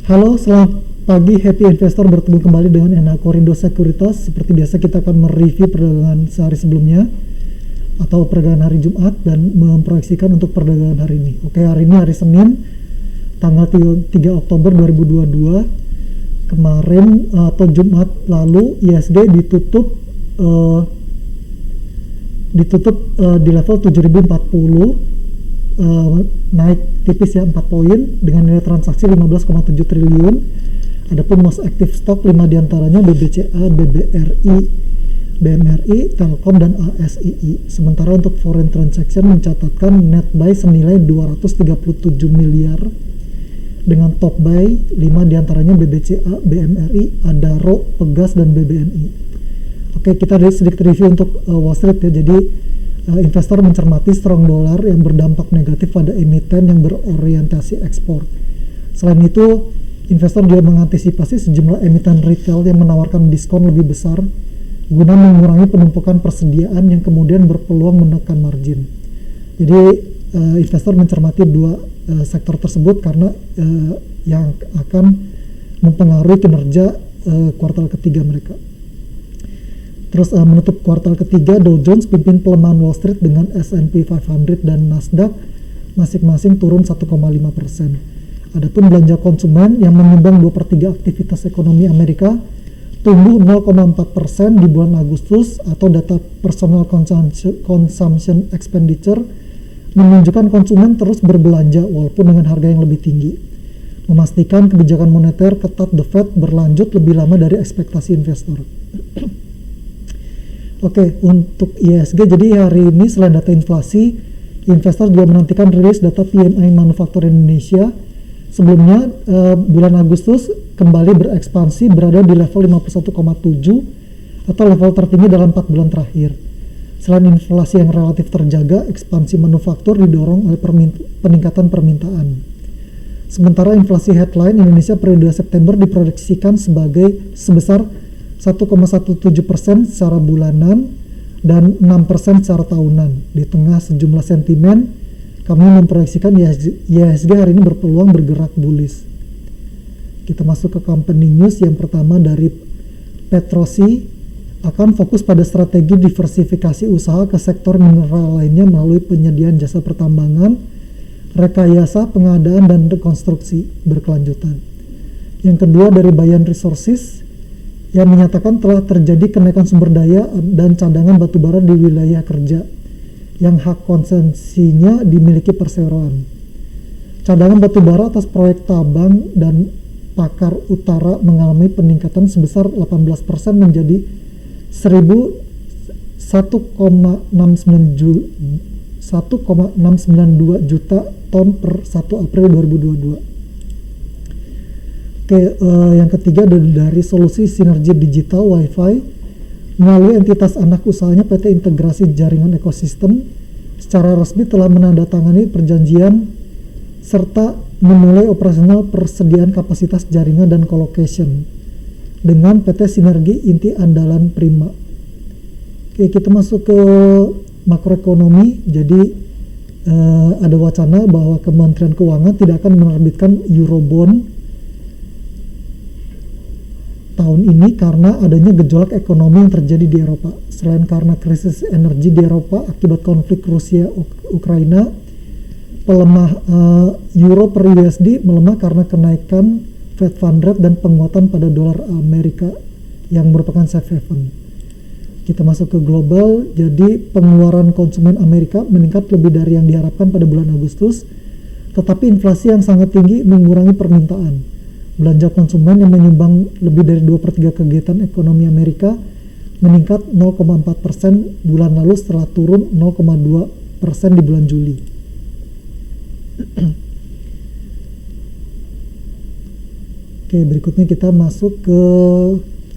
Halo, selamat pagi Happy Investor, bertemu kembali dengan Enakorindo Sekuritas. Seperti biasa kita akan mereview perdagangan sehari sebelumnya atau perdagangan hari Jumat dan memproyeksikan untuk perdagangan hari ini. Oke, hari ini hari Senin tanggal 3 Oktober 2022. Kemarin atau Jumat lalu ISG ditutup di level 7040, naik tipis ya 4 poin dengan nilai transaksi 15,7 triliun. Adapun most active stock 5 diantaranya BBCA, BBRI, BMRI, Telkom dan ASII. Sementara untuk foreign transaction mencatatkan net buy senilai 237 miliar dengan top buy 5 diantaranya BBCA, BMRI, Adaro, Pegas dan BBNI. Oke, kita lihat sedikit review untuk Wall Street ya. Jadi investor mencermati strong dolar yang berdampak negatif pada emiten yang berorientasi ekspor. Selain itu, investor juga mengantisipasi sejumlah emiten retail yang menawarkan diskon lebih besar guna mengurangi penumpukan persediaan yang kemudian berpeluang menekan margin. Jadi investor mencermati dua sektor tersebut karena yang akan mempengaruhi kinerja kuartal ketiga mereka. Terus menutup kuartal ketiga, Dow Jones pimpin pelemahan Wall Street dengan S&P 500 dan Nasdaq masing-masing turun 1,5%. Adapun belanja konsumen yang menyumbang 2/3 aktivitas ekonomi Amerika tumbuh 0,4% di bulan Agustus, atau data personal consumption expenditure menunjukkan konsumen terus berbelanja walaupun dengan harga yang lebih tinggi, memastikan kebijakan moneter ketat The Fed berlanjut lebih lama dari ekspektasi investor. Oke, untuk ISG, jadi hari ini selain data inflasi, investor juga menantikan rilis data PMI manufaktur Indonesia. Sebelumnya, bulan Agustus kembali berekspansi berada di level 51,7 atau level tertinggi dalam 4 bulan terakhir. Selain inflasi yang relatif terjaga, ekspansi manufaktur didorong oleh peningkatan permintaan. Sementara inflasi headline Indonesia periode September diproyeksikan sebesar 1,17% secara bulanan dan 6% secara tahunan. Di tengah sejumlah sentimen, kami memproyeksikan IHSG hari ini berpeluang bergerak bullish. Kita masuk ke company news. Yang pertama dari Petrosi akan fokus pada strategi diversifikasi usaha ke sektor mineral lainnya melalui penyediaan jasa pertambangan, rekayasa, pengadaan, dan rekonstruksi berkelanjutan. Yang kedua dari Bayan Resources yang menyatakan telah terjadi kenaikan sumber daya dan cadangan batubara di wilayah kerja yang hak konsesinya dimiliki perseroan. Cadangan batubara atas proyek Tabang dan Pakar Utara mengalami peningkatan sebesar 18% menjadi 1,692 juta ton per 1 April 2022. Oke, yang ketiga dari solusi sinergi digital Wi-Fi melalui entitas anak usahanya PT Integrasi Jaringan Ekosistem secara resmi telah menandatangani perjanjian serta memulai operasional persediaan kapasitas jaringan dan colocation dengan PT Sinergi Inti Andalan Prima. Oke, kita masuk ke makroekonomi. Jadi ada wacana bahwa Kementerian Keuangan tidak akan menerbitkan Eurobond tahun ini karena adanya gejolak ekonomi yang terjadi di Eropa. Selain karena krisis energi di Eropa akibat konflik Rusia-Ukraina, euro per USD melemah karena kenaikan Fed Fund Rate dan penguatan pada dolar Amerika yang merupakan safe haven. Kita masuk ke global. Jadi pengeluaran konsumen Amerika meningkat lebih dari yang diharapkan pada bulan Agustus, tetapi inflasi yang sangat tinggi mengurangi permintaan. Belanja konsumen yang menyumbang lebih dari 2/3 kegiatan ekonomi Amerika meningkat 0,4% bulan lalu setelah turun 0,2% di bulan Juli. Oke, berikutnya kita masuk ke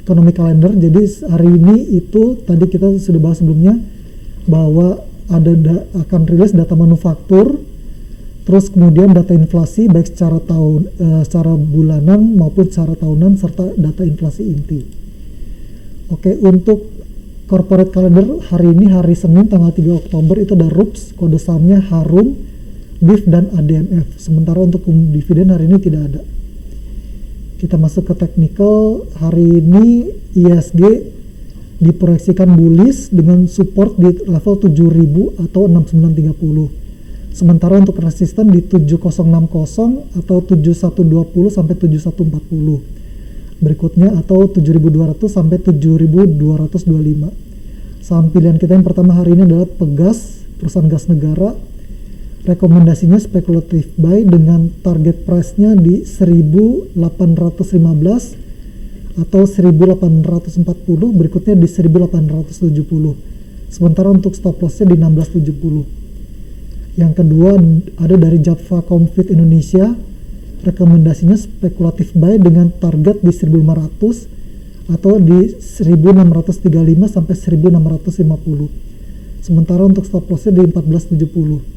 ekonomi kalender. Jadi hari ini itu tadi kita sudah bahas sebelumnya bahwa akan rilis data manufaktur, terus kemudian data inflasi baik secara bulanan maupun secara tahunan, serta data inflasi inti. Oke, untuk corporate calendar hari ini, hari Senin tanggal 3 Oktober itu ada RUPS, kode sahamnya Harum, BIF dan ADMF. Sementara untuk dividen hari ini tidak ada. Kita masuk ke technical. Hari ini ISG diproyeksikan bullish dengan support di level 7000 atau 6930. Sementara untuk resisten di 7060 atau 7120 sampai 7140. Berikutnya atau 7200 sampai 7225. Saham pilihan kita yang pertama hari ini adalah Pegas, perusahaan gas negara. Rekomendasinya spekulatif buy dengan target price-nya di 1815 atau 1840, berikutnya di 1870. Sementara untuk stop loss-nya di 1670. Yang kedua ada dari Java Comfort Indonesia. Rekomendasinya spekulatif buy dengan target di 1500 atau di 1635 sampai 1650. Sementara untuk stop loss-nya di 1470.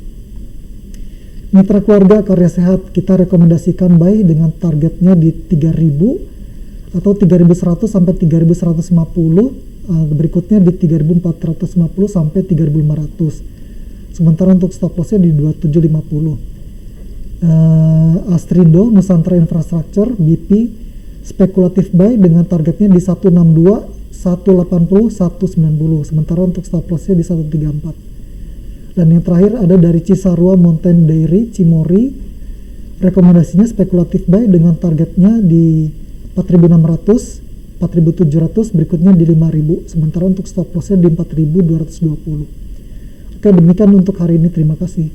Mitra keluarga Karya Sehat, kita rekomendasikan buy dengan targetnya di 3000 atau 3100 sampai 3150, berikutnya di 3450 sampai 3500. Sementara untuk stop loss-nya di 2750. Astrindo Nusantara Infrastructure BP, spekulatif buy dengan targetnya di 162, 180, 190. Sementara untuk stop loss-nya di 134. Dan yang terakhir ada dari Cisarua Mountain Dairy Cimory. Rekomendasinya spekulatif buy dengan targetnya di 4600, 4700, berikutnya di 5000. Sementara untuk stop loss-nya di 4220. Oke, demikian untuk hari ini. Terima kasih.